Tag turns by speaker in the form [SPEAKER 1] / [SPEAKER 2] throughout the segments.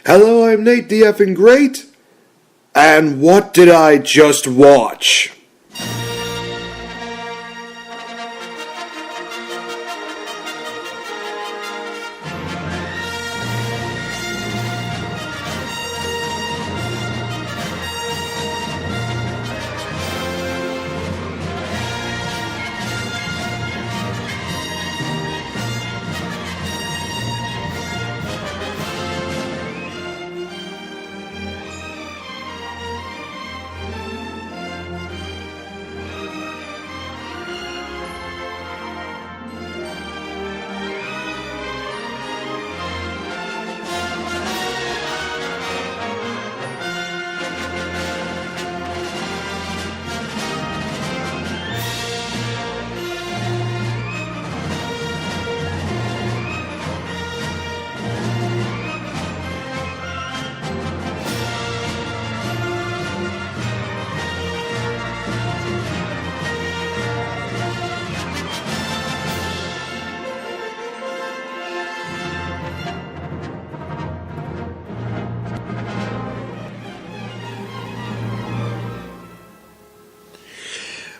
[SPEAKER 1] Hello, I'm Nate the effing Great, and what did I just watch?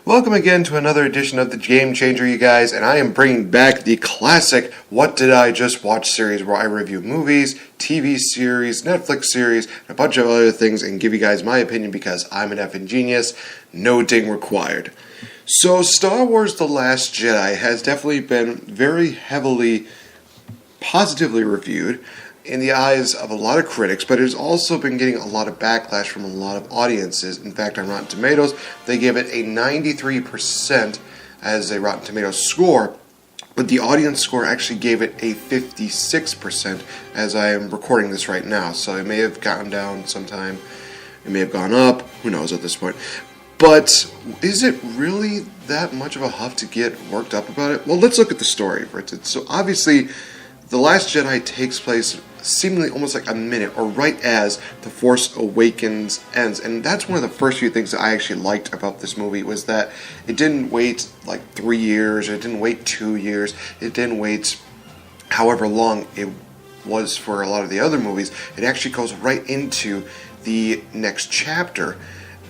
[SPEAKER 1] Welcome again to another edition of the Game Changer, you guys, and I am bringing back the classic What Did I Just Watch series where I review movies, TV series, Netflix series, and a bunch of other things and give you guys my opinion because I'm an effing genius, no ding required. So Star Wars The Last Jedi has definitely been very heavily positively reviewed in the eyes of a lot of critics, but it has also been getting a lot of backlash from a lot of audiences. In fact, on Rotten Tomatoes, they give it a 93% as a Rotten Tomatoes score, but the audience score actually gave it a 56% as I am recording this right now. So it may have gotten down sometime, it may have gone up, who knows at this point. But is it really that much of a huff to get worked up about it? Well, let's look at the story for it. So obviously, The Last Jedi takes place seemingly almost like a minute, or right as The Force Awakens ends. And that's one of the first few things that I actually liked about this movie, was that it didn't wait like 3 years, or it didn't wait 2 years, it didn't wait however long it was for a lot of the other movies. It actually goes right into the next chapter.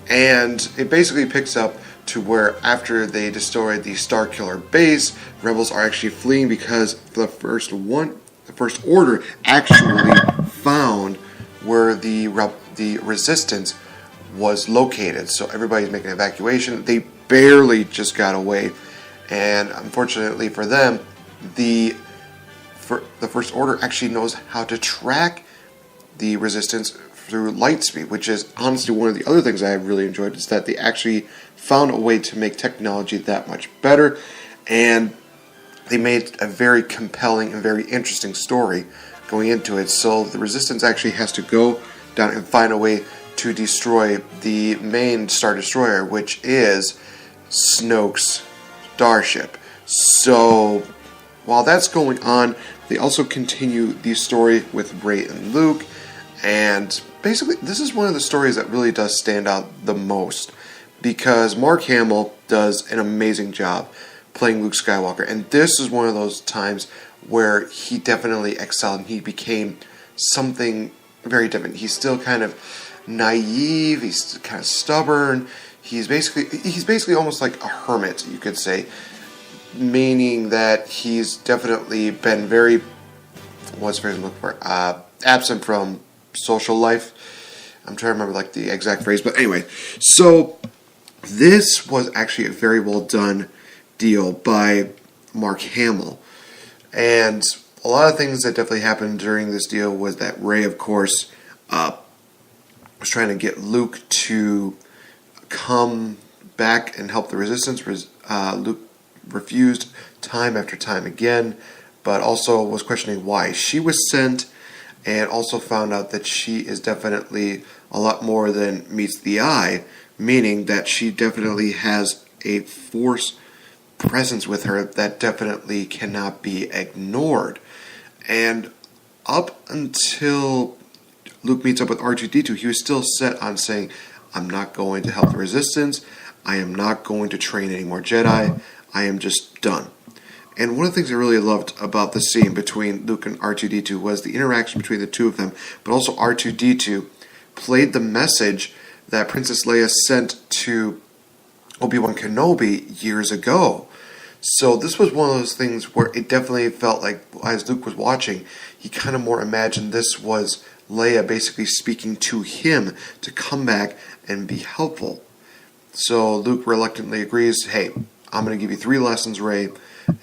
[SPEAKER 1] And it basically picks up to where after they destroy the Starkiller base, rebels are actually fleeing because the First Order actually found where the Resistance was located. So everybody's making an evacuation. They barely just got away, and unfortunately for them, the First Order actually knows how to track the Resistance through light speed, which is honestly one of the other things I really enjoyed, is that they actually found a way to make technology that much better, and they made a very compelling and very interesting story going into it. So the Resistance actually has to go down and find a way to destroy the main Star Destroyer, which is Snoke's starship. So while that's going on, they also continue the story with Rey and Luke, and basically this is one of the stories that really does stand out the most, because Mark Hamill does an amazing job playing Luke Skywalker, and this is one of those times where he definitely excelled and he became something very different. He's still kind of naive, he's kind of stubborn, he's basically almost like a hermit, you could say, meaning that he's definitely been very, what's the phrase I'm looking for, absent from social life. I'm trying to remember like the exact phrase, but anyway, so this was actually a very well done deal by Mark Hamill. And a lot of things that definitely happened during this deal was that Rey, of course, was trying to get Luke to come back and help the Resistance. Luke refused time after time again, but also was questioning why she was sent, and also found out that she is definitely a lot more than meets the eye, meaning that she definitely has a Force presence with her that definitely cannot be ignored. And up until Luke meets up with R2-D2, he was still set on saying, I'm not going to help the Resistance, I am not going to train any more Jedi, I am just done. And one of the things I really loved about the scene between Luke and R2-D2 was the interaction between the two of them, but also R2-D2 played the message that Princess Leia sent to Obi-Wan Kenobi years ago. So this was one of those things where it definitely felt like, as Luke was watching, he kind of more imagined this was Leia basically speaking to him to come back and be helpful. So Luke reluctantly agrees, hey, I'm going to give you 3 lessons, Rey,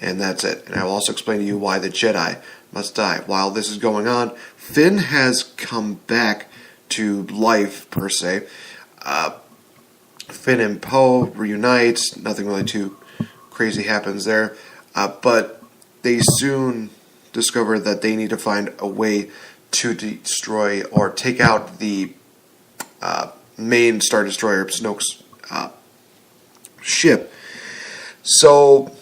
[SPEAKER 1] and that's it. And I will also explain to you why the Jedi must die. While this is going on, Finn has come back to life, per se. Finn and Poe reunite. Nothing really too crazy happens there. But they soon discover that they need to find a way to destroy or take out the main Star Destroyer, Snoke's ship. So,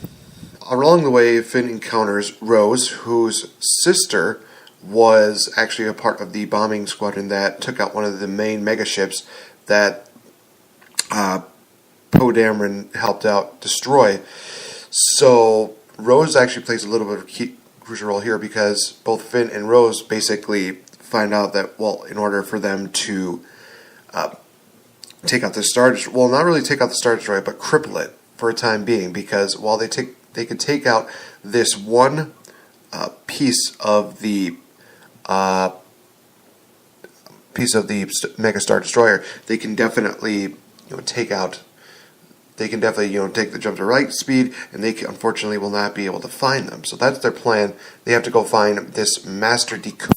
[SPEAKER 1] along the way, Finn encounters Rose, whose sister was actually a part of the bombing squadron that took out one of the main megaships that Poe Dameron helped out destroy. So, Rose actually plays a little bit of a crucial role here because both Finn and Rose basically find out that, well, in order for them to take out the Star Destroyer, well, not really take out the Star Destroyer, but cripple it for a time being, because while they could take out this one piece of the Mega Star Destroyer, they can definitely take out. They can definitely take the jump to light speed, and they unfortunately will not be able to find them. So that's their plan. They have to go find this master decoder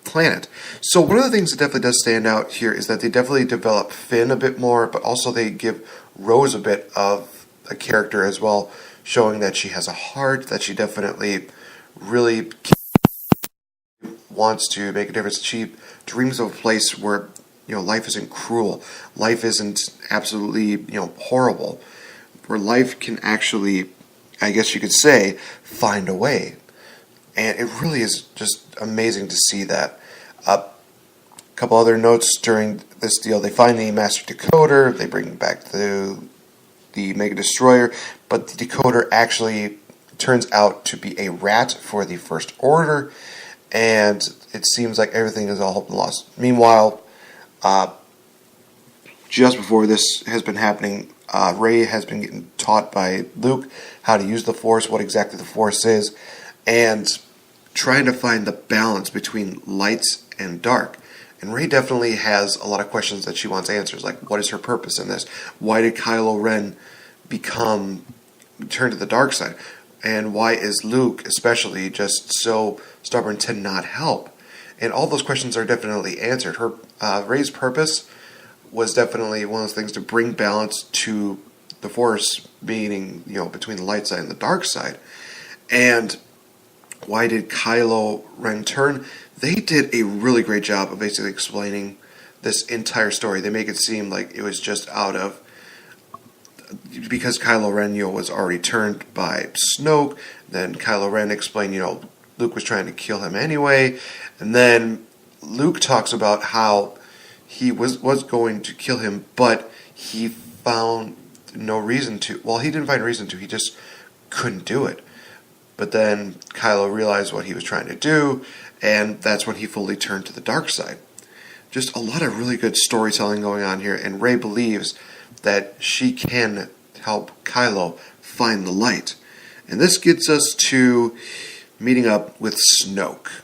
[SPEAKER 1] planet. So one of the things that definitely does stand out here is that they definitely develop Finn a bit more, but also they give Rose a bit of a character as well, showing that she has a heart, that she definitely really wants to make a difference. She dreams of a place where life isn't cruel, life isn't absolutely horrible, where life can actually, I guess you could say, find a way. And it really is just amazing to see that. A couple other notes during this deal: they find the master decoder, they bring back the Mega Destroyer, but the decoder actually turns out to be a rat for the First Order, and it seems like everything is all hope and lost. Meanwhile, just before this has been happening, Rey has been getting taught by Luke how to use the Force, what exactly the Force is, and trying to find the balance between lights and dark. And Rey definitely has a lot of questions that she wants answers, like what is her purpose in this? Why did Kylo Ren turn to the dark side? And why is Luke especially just so stubborn to not help? And all those questions are definitely answered. Her Rey's purpose was definitely one of those things to bring balance to the Force, meaning between the light side and the dark side. And why did Kylo Ren turn? They did a really great job of basically explaining this entire story. They make it seem like it was just because Kylo Ren was already turned by Snoke. Then Kylo Ren explained Luke was trying to kill him anyway. And then Luke talks about how he was going to kill him, but he found no reason to. Well, he didn't find reason to. He just couldn't do it. But then Kylo realized what he was trying to do, and that's when he fully turned to the dark side. Just a lot of really good storytelling going on here, and Rey believes that she can help Kylo find the light. And this gets us to meeting up with Snoke.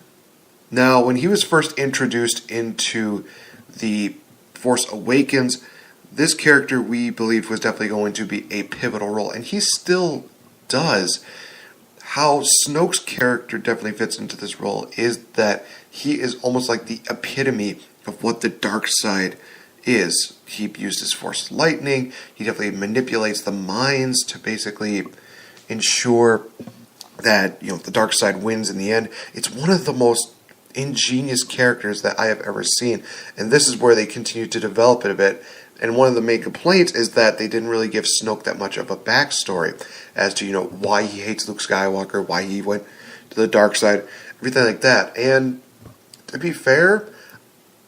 [SPEAKER 1] Now, when he was first introduced into The Force Awakens, this character we believed was definitely going to be a pivotal role, and he still does. How Snoke's character definitely fits into this role is that he is almost like the epitome of what the dark side is. He uses Force lightning, he definitely manipulates the minds to basically ensure that the dark side wins in the end. It's one of the most ingenious characters that I have ever seen, and this is where they continue to develop it a bit. And one of the main complaints is that they didn't really give Snoke that much of a backstory as to why he hates Luke Skywalker, why he went to the dark side, everything like that. And to be fair,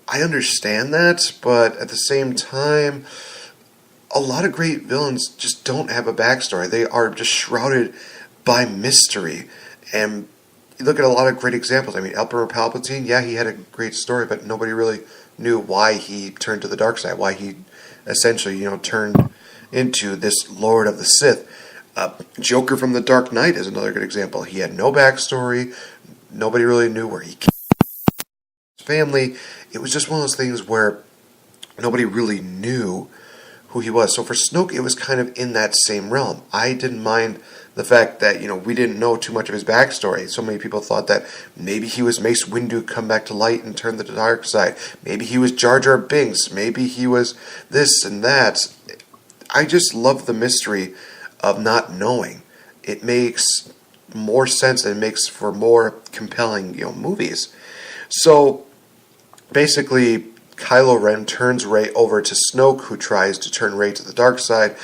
[SPEAKER 1] I understand that, but at the same time, a lot of great villains just don't have a backstory. They are just shrouded by mystery. And you look at a lot of great examples. I mean, Emperor Palpatine, yeah, he had a great story, but nobody really knew why he turned to the dark side, why he essentially, turned into this Lord of the Sith. Joker from The Dark Knight is another good example. He had no backstory. Nobody really knew where he came from, his family. It was just one of those things where nobody really knew who he was. So for Snoke, it was kind of in that same realm. I didn't mind the fact that, we didn't know too much of his backstory. So many people thought that maybe he was Mace Windu come back to light and turn to the dark side. Maybe he was Jar Jar Binks. Maybe he was this and that. I just love the mystery of not knowing. It makes more sense and it makes for more compelling, movies. So basically, Kylo Ren turns Rey over to Snoke, who tries to turn Rey to the dark side,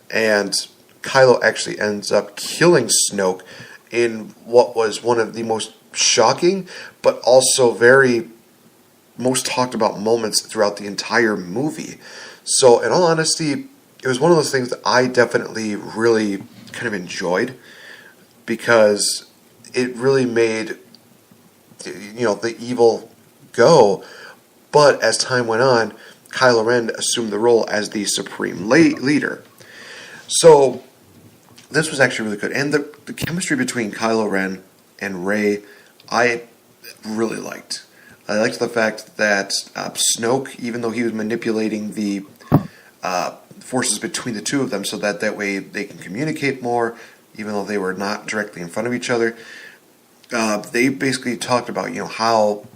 [SPEAKER 1] and Kylo actually ends up killing Snoke in what was one of the most shocking, but also very most talked about moments throughout the entire movie. So, in all honesty, it was one of those things that I definitely really kind of enjoyed, because it really made, the evil go. But as time went on, Kylo Ren assumed the role as the supreme leader. So this was actually really good. And the chemistry between Kylo Ren and Rey, I really liked. I liked the fact that Snoke, even though he was manipulating the forces between the two of them so that way they can communicate more, even though they were not directly in front of each other, they basically talked about, how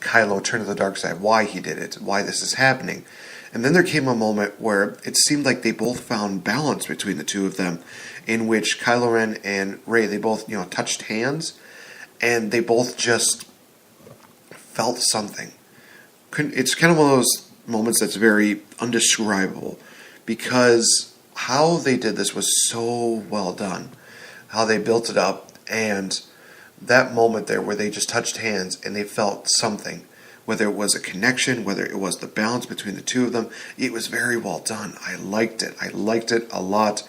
[SPEAKER 1] Kylo turned to the dark side, why he did it, why this is happening. And then there came a moment where it seemed like they both found balance between the two of them, in which Kylo Ren and Rey, they both, touched hands, and they both just felt something. It's kind of one of those moments that's very undescribable, because how they did this was so well done. How they built it up, and that moment there where they just touched hands and they felt something, whether it was a connection, whether it was the balance between the two of them, it was very well done. I liked it. I liked it a lot.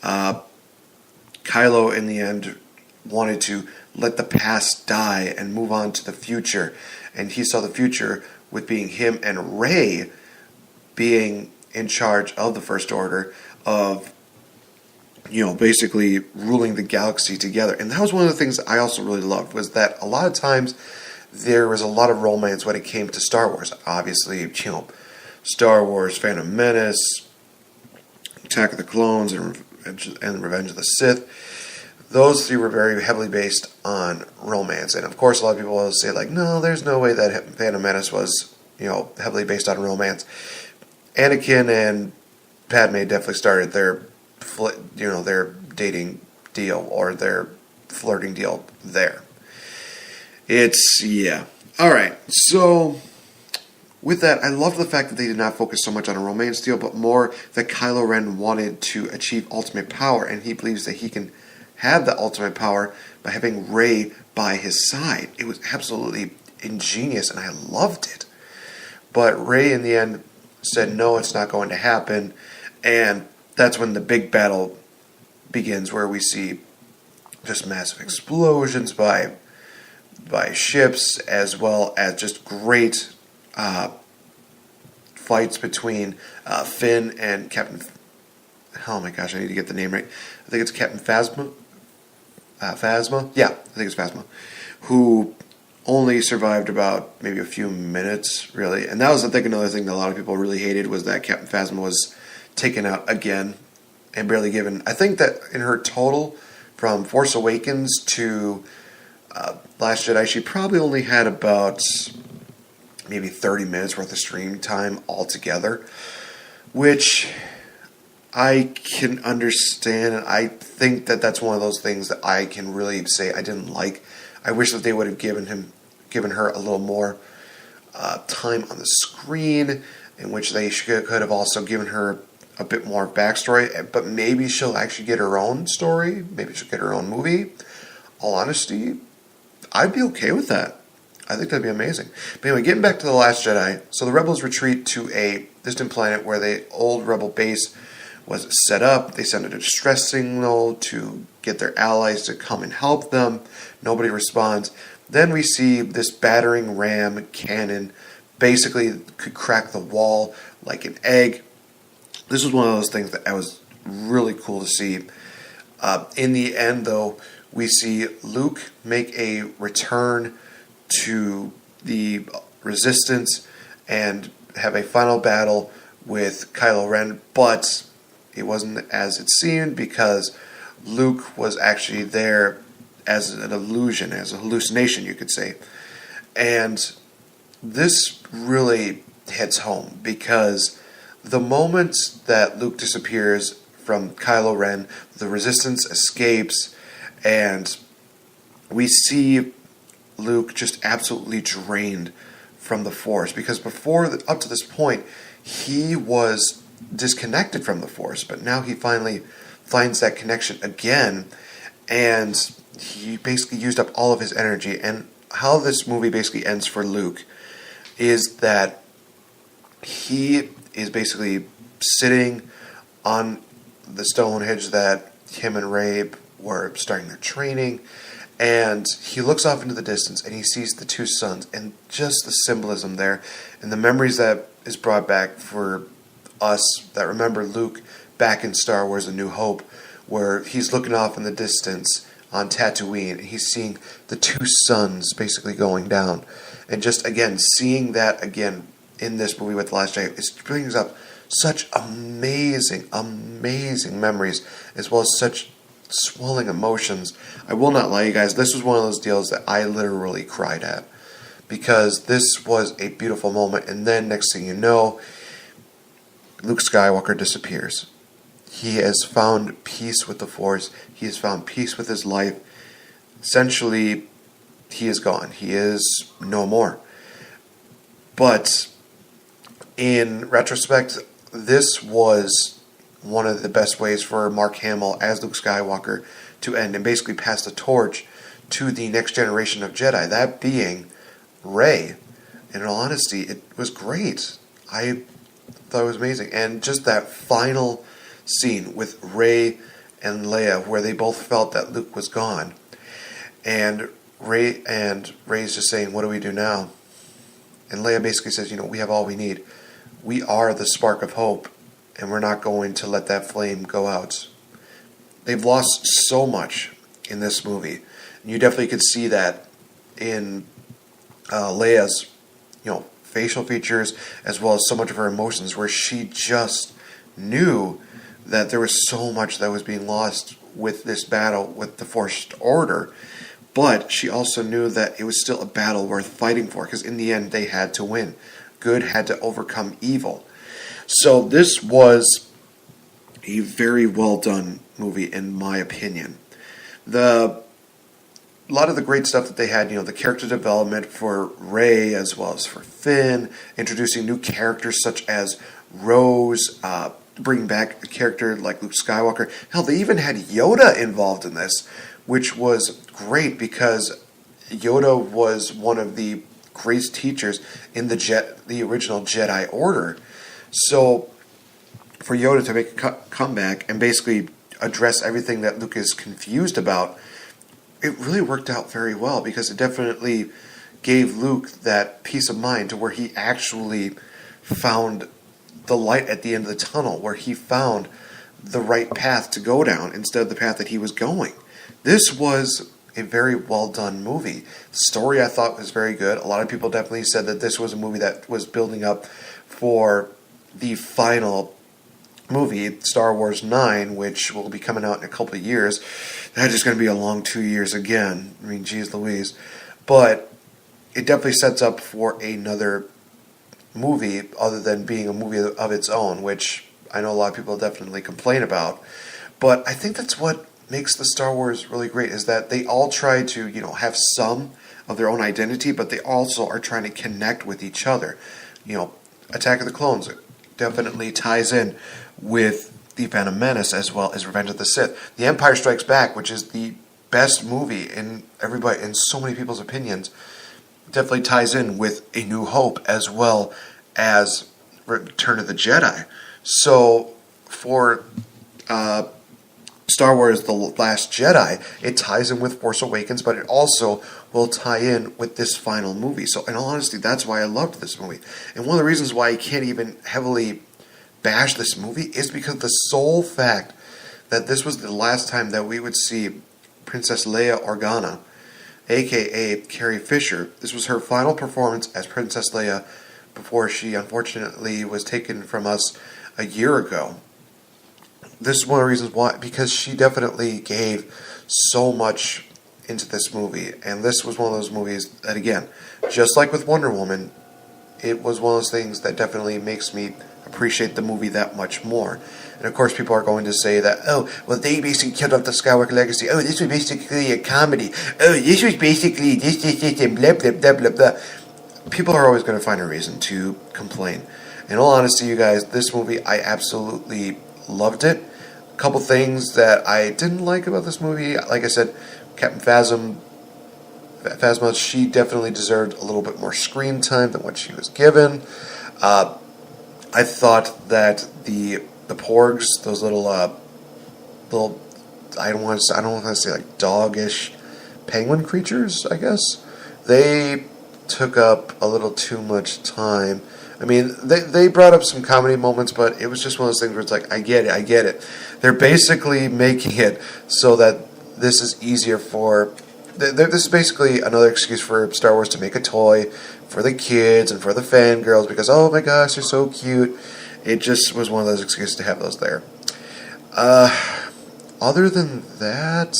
[SPEAKER 1] Kylo, in the end, wanted to let the past die and move on to the future. And he saw the future with being him and Rey being in charge of the First Order, of basically ruling the galaxy together. And that was one of the things that I also really loved, was that a lot of times there was a lot of romance when it came to Star Wars. Obviously, Star Wars, Phantom Menace, Attack of the Clones, and Revenge of the Sith. Those three were very heavily based on romance. And of course, a lot of people will say, no, there's no way that Phantom Menace was, heavily based on romance. Anakin and Padme definitely started their dating deal, or their flirting deal there. Alright, so with that, I love the fact that they did not focus so much on a romance deal, but more that Kylo Ren wanted to achieve ultimate power, and he believes that he can have the ultimate power by having Rey by his side. It was absolutely ingenious, and I loved it. But Rey, in the end, said, no, it's not going to happen, and that's when the big battle begins, where we see just massive explosions by ships, as well as just great fights between Finn and Captain... Oh my gosh, I need to get the name right. I think it's Captain Phasma. Phasma? Yeah, I think it's Phasma. Who only survived about maybe a few minutes, really. And that was, I think, another thing that a lot of people really hated, was that Captain Phasma was taken out again and barely given. I think that in her total, from Force Awakens to Last Jedi, she probably only had about maybe 30 minutes worth of stream time altogether, which I can understand, and I think that that's one of those things that I can really say I didn't like. I wish that they would have given her a little more time on the screen, in which they could have also given her a bit more backstory, but maybe she'll actually get her own story, maybe she'll get her own movie. All honesty, I'd be okay with that. I think that'd be amazing. But anyway, getting back to The Last Jedi. So the rebels retreat to a distant planet where the old rebel base was set up. They send a distress signal to get their allies to come and help them. Nobody responds. Then we see this battering ram cannon basically could crack the wall like an egg. This was one of those things that was really cool to see. In the end, though, we see Luke make a return to the Resistance and have a final battle with Kylo Ren, but it wasn't as it seemed because Luke was actually there as an illusion, as a hallucination, you could say. And this really hits home because the moment that Luke disappears from Kylo Ren, the Resistance escapes, and we see Luke just absolutely drained from the Force, because up to this point, he was disconnected from the Force, but now he finally finds that connection again, and he basically used up all of his energy. And how this movie basically ends for Luke is that he is basically sitting on the Stonehenge that him and Rey were starting their training, and he looks off into the distance and he sees the two suns, and just the symbolism there and the memories that is brought back for us that remember Luke back in Star Wars A New Hope, where he's looking off in the distance on Tatooine and he's seeing the two suns basically going down. And just again, seeing that again in this movie with The Last Jedi, it brings up such amazing, amazing memories, as well as such swelling emotions. I will not lie, you guys, this was one of those deals that I literally cried at, because this was a beautiful moment. And then next thing you know, Luke Skywalker disappears. He has found peace with the Force. He has found peace with his life. Essentially, he is gone. He is no more. But in retrospect, this was one of the best ways for Mark Hamill as Luke Skywalker to end and basically pass the torch to the next generation of Jedi, that being Rey. And in all honesty, it was great. I thought it was amazing. And just that final scene with Rey and Leia, where they both felt that Luke was gone, and Rey's just saying, "What do we do now?" And Leia basically says, "We have all we need. We are the spark of hope, and we're not going to let that flame go out." They've lost so much in this movie. And you definitely could see that in Leia's, facial features, as well as so much of her emotions, where she just knew that there was so much that was being lost with this battle with the First Order. But she also knew that it was still a battle worth fighting for, because in the end they had to win. Good had to overcome evil. So this was a very well done movie, in my opinion. A lot of the great stuff that they had, the character development for Rey as well as for Finn, introducing new characters such as Rose, bringing back a character like Luke Skywalker. Hell, they even had Yoda involved in this, which was great because Yoda was one of the great teachers in the original Jedi Order. So for Yoda to make a comeback and basically address everything that Luke is confused about, it really worked out very well, because it definitely gave Luke that peace of mind to where he actually found the light at the end of the tunnel, where he found the right path to go down instead of the path that he was going. This was a very well done movie. The story, I thought, was very good. A lot of people definitely said that this was a movie that was building up for the final movie, Star Wars 9, which will be coming out in a couple of years. That is going to be a long 2 years again. I mean, geez Louise. But it definitely sets up for another movie other than being a movie of its own, which I know a lot of people definitely complain about. But I think that's what makes the Star Wars really great, is that they all try to, have some of their own identity, but they also are trying to connect with each other. Attack of the Clones definitely ties in with The Phantom Menace as well as Revenge of the Sith. The Empire Strikes Back, which is the best movie in so many people's opinions, definitely ties in with A New Hope as well as Return of the Jedi. So for Star Wars The Last Jedi, it ties in with Force Awakens, but it also will tie in with this final movie. So in all honesty, that's why I loved this movie. And one of the reasons why I can't even heavily bash this movie is because the sole fact that this was the last time that we would see Princess Leia Organa, aka Carrie Fisher. This was her final performance as Princess Leia before she unfortunately was taken from us a year ago. This is one of the reasons why, because she definitely gave so much into this movie. And this was one of those movies that, again, just like with Wonder Woman, it was one of those things that definitely makes me appreciate the movie that much more. And of course, people are going to say that, oh, well, they basically killed off the Skywalker legacy. Oh, this was basically a comedy. Oh, this was basically this, and blah, blah, blah, blah, blah. People are always going to find a reason to complain. In all honesty, you guys, this movie, I absolutely loved it. A couple things that I didn't like about this movie, like I said, Captain Phasma, she definitely deserved a little bit more screen time than what she was given. I thought that the porgs, those little I don't want to say like doggish penguin creatures, I guess, they took up a little too much time. I mean, they brought up some comedy moments, but it was just one of those things where it's like, I get it. They're basically making it so that this is easier for... This is basically another excuse for Star Wars to make a toy for the kids and for the fangirls because, oh my gosh, they're so cute. It just was one of those excuses to have those there. Other than that,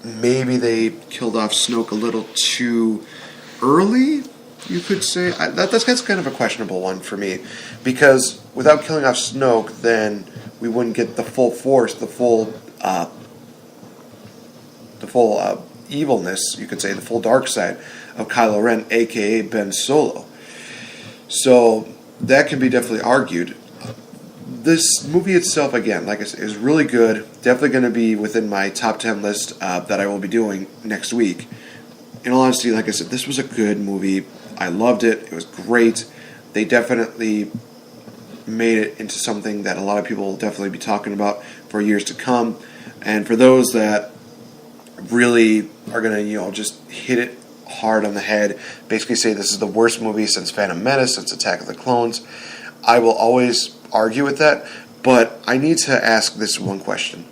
[SPEAKER 1] maybe they killed off Snoke a little too early, you could say. That's kind of a questionable one for me, because without killing off Snoke, then we wouldn't get the full force, the full evilness, you could say, the full dark side of Kylo Ren, aka Ben Solo. So that can be definitely argued. This movie itself, again, like I said, is really good. Definitely going to be within my top 10 list that I will be doing next week. In all honesty, like I said, this was a good movie. I loved it. It was great. They definitely made it into something that a lot of people will definitely be talking about for years to come. And for those that really are going to, just hit it hard on the head, basically say this is the worst movie since Phantom Menace, since Attack of the Clones, I will always argue with that, but I need to ask this one question.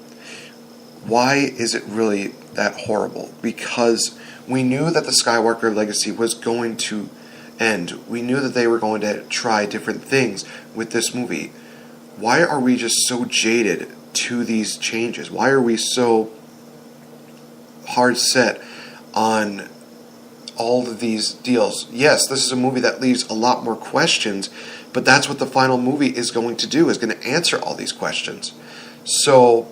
[SPEAKER 1] Why is it really that horrible? Because we knew that the Skywalker legacy was going to end. We knew that they were going to try different things with this movie. Why are we just so jaded to these changes? Why are we so hard set on all of these deals? Yes, this is a movie that leaves a lot more questions, but that's what the final movie is going to do, is going to answer all these questions. So,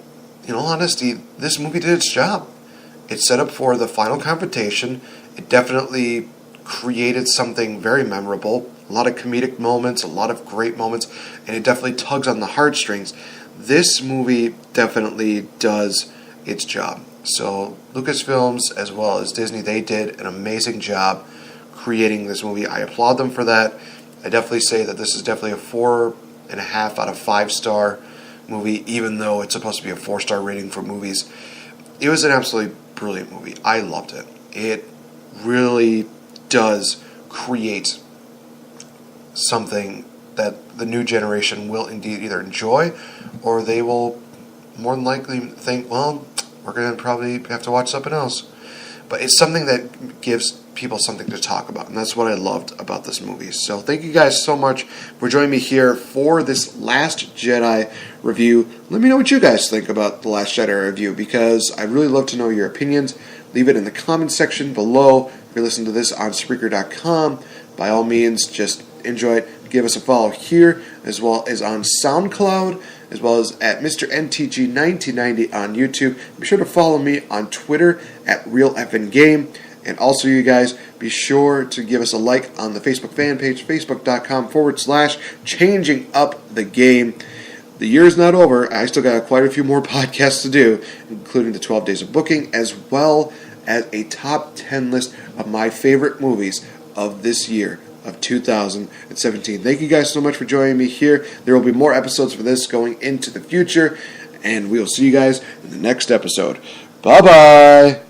[SPEAKER 1] in all honesty, this movie did its job. It set up for the final confrontation. It definitely created something very memorable. A lot of comedic moments, a lot of great moments, and it definitely tugs on the heartstrings. This movie definitely does its job. So Lucasfilms as well as Disney, they did an amazing job creating this movie. I applaud them for that. I definitely say that this is definitely a 4.5 out of 5-star movie, even though it's supposed to be a 4-star rating for movies. It was an absolutely brilliant movie. I loved it. It really does create something that the new generation will indeed either enjoy, or they will more than likely think, well, we're going to probably have to watch something else. But it's something that gives people something to talk about, and that's what I loved about this movie. So thank you guys so much for joining me here for this Last Jedi review. Let me know what you guys think about the Last Jedi review, because I really love to know your opinions. Leave it in the comments section below. If you're listening to this on Spreaker.com, by all means, just enjoy it. Give us a follow here, as well as on SoundCloud, as well as at Mr. NTG1990 on YouTube. Be sure to follow me on Twitter at RealFNGame. And also, you guys, be sure to give us a like on the Facebook fan page, facebook.com/changing up the game. The year's not over. I still got quite a few more podcasts to do, including the 12 Days of Booking, as well as a top 10 list of my favorite movies of this year of 2017. Thank you guys so much for joining me here. There will be more episodes for this going into the future, and we will see you guys in the next episode. Bye-bye!